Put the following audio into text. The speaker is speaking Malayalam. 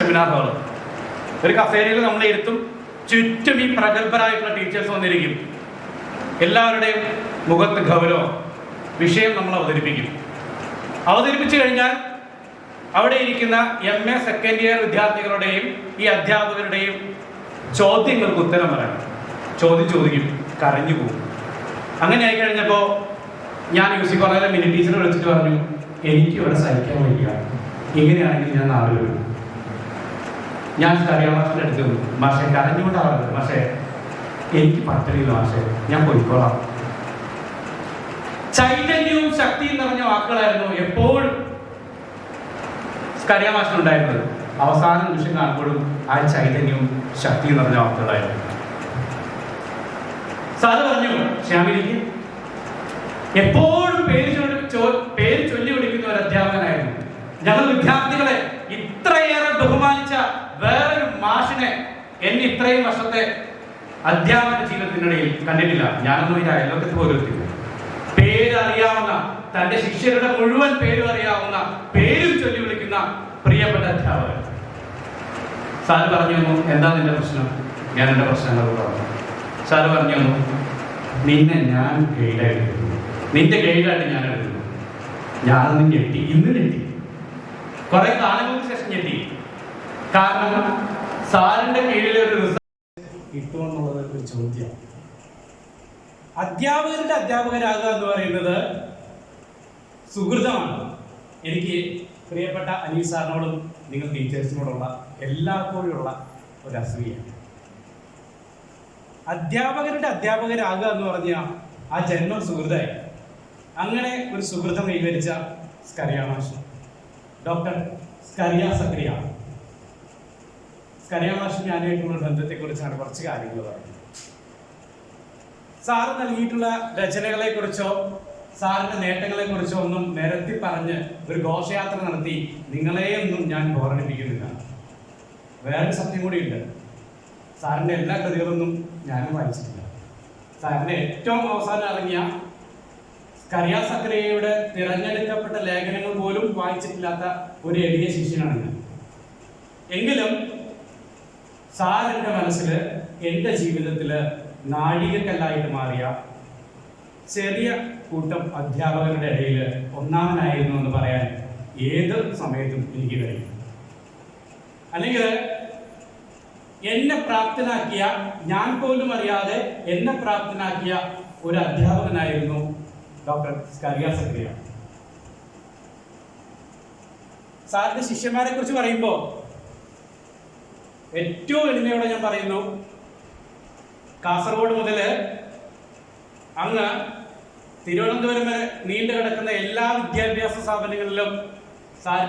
സെമിനാർ ഹാള് ഒരു കസേരയിൽ നമ്മളെ ഇരുത്തും. ചുറ്റും ഈ പ്രഗത്ഭരായിട്ടുള്ള ടീച്ചേഴ്സ് വന്നിരിക്കും. എല്ലാവരുടെയും മുഖത്ത് ഗൗരവം. വിഷയം നമ്മൾ അവതരിപ്പിച്ചു കഴിഞ്ഞാൽ അവിടെ ഇരിക്കുന്ന MA സെക്കൻഡ് ഇയർ വിദ്യാർത്ഥികളുടെയും ഈ അധ്യാപകരുടെയും ചോദ്യങ്ങൾക്ക് ഉത്തരം പറയണം. ചോദിക്കും, കരഞ്ഞു പോകും. അങ്ങനെ ആയി കഴിഞ്ഞപ്പോൾ ഞാൻ മ്യൂസിക് കോളേജിലെ മിനി ടീച്ചറെ വിളിച്ചിട്ട് പറഞ്ഞു, എനിക്ക് ഇവിടെ സഹിക്കാൻ വയ്യ, ഇങ്ങനെയാണെങ്കിൽ ഞാൻ നാളെ വരും. ഞാൻ കറിയാ മാഷിൻ്റെ അടുത്ത് വന്നു. മാഷെ കരഞ്ഞുകൊണ്ടാണ്, മാഷെ എനിക്ക് പറ്റില്ല മാഷെ, ഞാൻ പോയിക്കോളാം. ചൈതന്യവും ശക്തിയും നിറഞ്ഞ വാക്കുകളായിരുന്നു എപ്പോഴും കറിയാ മാഷിനുണ്ടായിരുന്നത്. അവസാന നിമിഷം കാണുമ്പോഴും ആ ചൈതന്യവും ശക്തിയും നിറഞ്ഞ വാക്കുകളായിരുന്നു. സാറ് പറഞ്ഞു, ശ്യാമിലിക്ക് എപ്പോഴും പേര് ചൊല്ലി വിളിക്കുന്ന ഒരു അധ്യാപകനായിരുന്നു. ഞങ്ങൾ വിദ്യാർത്ഥികളെ ഇത്രയേറെ ബഹുമാനിച്ച വേറൊരു മാഷിനെ എന്നെ ഇത്രയും വർഷത്തെ അധ്യാപന ജീവിതത്തിനിടയിൽ കണ്ടിട്ടില്ല. ഞാനൊന്നും ഇതിന്റെ അയൽവക്കത്ത് പോലും എത്തില്ല. പേരറിയാവുന്ന, തന്റെ ശിഷ്യരുടെ മുഴുവൻ പേരും അറിയാവുന്ന, പേരും ചൊല്ലി വിളിക്കുന്ന പ്രിയപ്പെട്ട അധ്യാപകൻ. സാറ് പറഞ്ഞു തന്നു, എന്താ നിന്റെ പ്രശ്നം? ഞാൻ എന്റെ പ്രശ്നങ്ങൾ പറഞ്ഞു. സാറ് പറഞ്ഞു തന്നു, നിന്നെ ഞാൻ ഗൈഡായിട്ട് എടുക്കുന്നു, നിന്റെ ഗൈഡായിട്ട് ഞാൻ എടുക്കുന്നു. ഞാനൊന്നും ഞെട്ടി, ഇന്ന് ഞെട്ടി, കുറെ കാലങ്ങൾക്ക് ശേഷം ഞെട്ടി. കാരണം സാറിന്റെ കീഴിലെ ഒരു കിട്ടുമെന്നുള്ളത് ഒരു ചോദ്യം. അധ്യാപകരാകുക എന്ന് പറയുന്നത് സുഹൃതമാണ്. എനിക്ക് പ്രിയപ്പെട്ട അനീസ് സാറിനോടും നിങ്ങൾ ടീച്ചേഴ്സിനോടുള്ള എല്ലായ്പ്പോഴുള്ള ഒരു അസൂയാണ്. അധ്യാപകരാകുക എന്ന് പറഞ്ഞാൽ ആ ജന്മം സുഹൃതമായി. അങ്ങനെ ഒരു സുഹൃതം കൈവരിച്ച സ്കറിയ മാഷ്, ഡോക്ടർ സ്കറിയ സക്രിയ. സ്കറിയ മാഷ് ഞാനായിട്ടുള്ള ബന്ധത്തെക്കുറിച്ചാണ് കുറച്ച് കാര്യങ്ങൾ പറയുന്നത്. സാറ് നൽകിയിട്ടുള്ള രചനകളെ കുറിച്ചോ സാറിന്റെ നേട്ടങ്ങളെ കുറിച്ചോ ഒന്നും നിരത്തി പറഞ്ഞ് ഒരു ഘോഷയാത്ര നടത്തി നിങ്ങളെയൊന്നും ഞാൻ ബോറടിപ്പിക്കുന്നില്ല. വേറൊരു സത്യം കൂടിയുണ്ട്, സാറിന്റെ എല്ലാ കൃതികളൊന്നും ഞാനും വായിച്ചിട്ടില്ല. സാറിന്റെ ഏറ്റവും അവസാനം ഇറങ്ങിയ സ്കറിയ സക്രിയയുടെ തിരഞ്ഞെടുക്കപ്പെട്ട ലേഖനങ്ങൾ പോലും വായിച്ചിട്ടില്ലാത്ത ഒരു എളിയ ശിഷ്യനാണ് ഞാൻ. എങ്കിലും സാറിന്റെ മനസ്സിൽ, എൻ്റെ ജീവിതത്തിൽ നാഴികക്കല്ലായിട്ട് മാറിയ ചെറിയ കൂട്ടം അധ്യാപകരുടെ ഇടയിൽ ഒന്നാമനായിരുന്നു എന്ന് പറയാൻ ഏത് സമയത്തും എനിക്ക് കഴിയും. അല്ലെങ്കിൽ എന്നെ പ്രാപ്തനാക്കിയ, ഞാൻ പോലും അറിയാതെ എന്നെ പ്രാപ്തനാക്കിയ ഒരു അധ്യാപകനായിരുന്നു ഡോക്ടർ സ്കറിയ സക്രിയ. സാറിന്റെ ശിഷ്യന്മാരെ കുറിച്ച് പറയുമ്പോൾ ഏറ്റവും എളിമയോടെ ഞാൻ പറയുന്നു, കാസർഗോഡ് മുതൽ അങ്ങ് തിരുവനന്തപുരം വരെ നീണ്ടു കിടക്കുന്ന എല്ലാ വിദ്യാഭ്യാസ സ്ഥാപനങ്ങളിലും സാറിന്